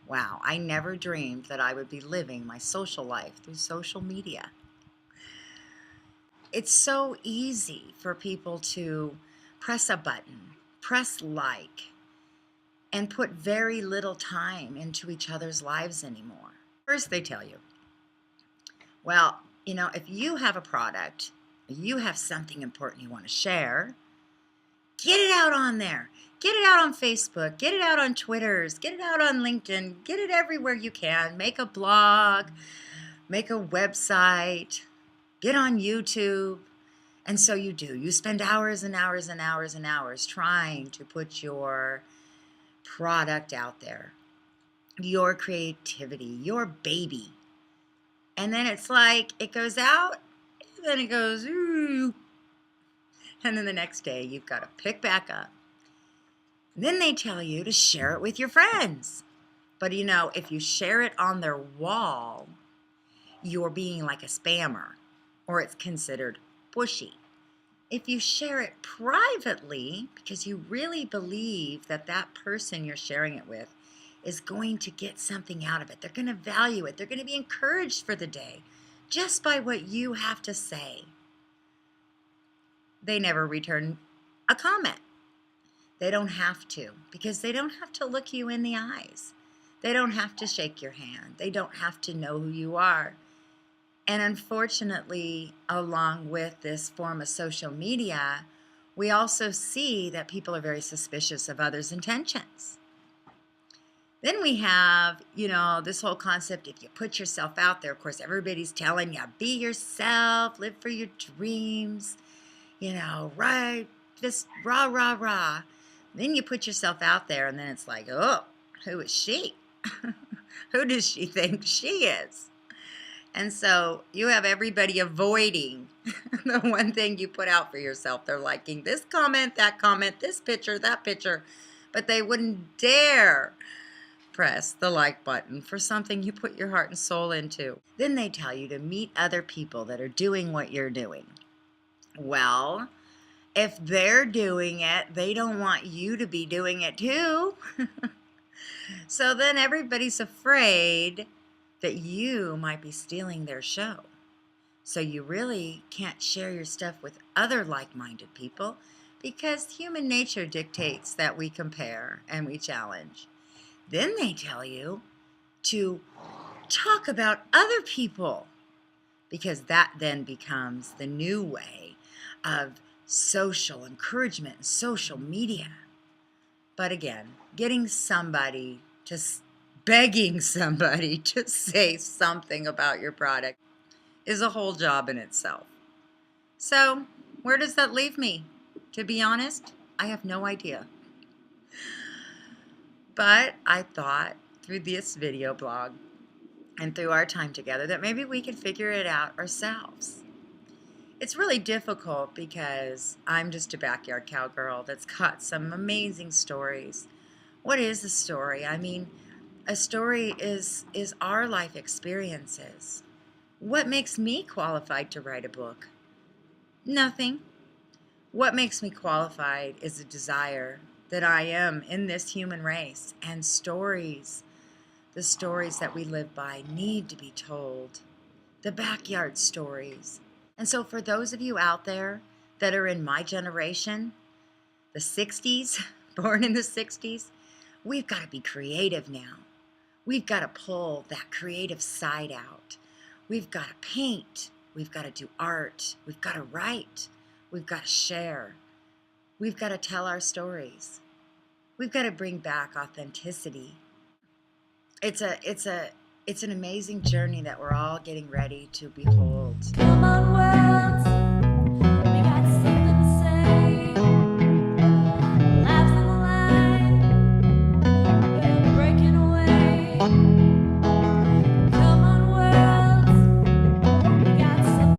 Wow, I never dreamed that I would be living my social life through social media. It's so easy for people to press a button, press like, and put very little time into each other's lives anymore. First, they tell you, well, if you have a product, you have something important you want to share, get it out on there. Get it out on Facebook. Get it out on Twitters. Get it out on LinkedIn. Get it everywhere you can. Make a blog. Make a website. Get on YouTube. And so you do. You spend hours and hours and hours and hours trying to put your product out there, your creativity, your baby. And then it's like it goes out, and then it goes, ooh. And then the next day you've got to pick back up. Then they tell you to share it with your friends. But if you share it on their wall, you're being like a spammer, or it's considered pushy. If you share it privately, because you really believe that that person you're sharing it with is going to get something out of it, they're going to value it, they're going to be encouraged for the day just by what you have to say, they never return a comment. They don't have to, because they don't have to look you in the eyes. They don't have to shake your hand. They don't have to know who you are. And unfortunately, along with this form of social media, we also see that people are very suspicious of others' intentions. Then we have, this whole concept, if you put yourself out there, of course, everybody's telling you, be yourself, live for your dreams, right, just rah, rah, rah. Then you put yourself out there, and then it's like, oh, who is she? Who does she think she is? And so you have everybody avoiding the one thing you put out for yourself. They're liking this comment, this picture, that picture, but they wouldn't dare press the like button for something you put your heart and soul into. Then they tell you to meet other people that are doing what you're doing. Well, if they're doing it, they don't want you to be doing it too. So then everybody's afraid that you might be stealing their show. So you really can't share your stuff with other like-minded people, because human nature dictates that we compare and we challenge. Then they tell you to talk about other people, because that then becomes the new way of social encouragement and social media. But again, begging somebody to say something about your product is a whole job in itself. So where does that leave me? To be honest, I have no idea. But I thought through this video blog and through our time together that maybe we could figure it out ourselves. It's really difficult because I'm just a backyard cowgirl that's got some amazing stories. What is a story? I mean, a story is our life experiences. What makes me qualified to write a book? Nothing. What makes me qualified is a desire that I am in this human race, and stories, the stories that we live by, need to be told. The backyard stories. And so for those of you out there that are in my generation, the 60s, born in the 60s, we've got to be creative now. We've got to pull that creative side out. We've got to paint. We've got to do art. We've got to write. We've got to share. We've got to tell our stories. We've got to bring back authenticity. It's an amazing journey that we're all getting ready to behold. Come on.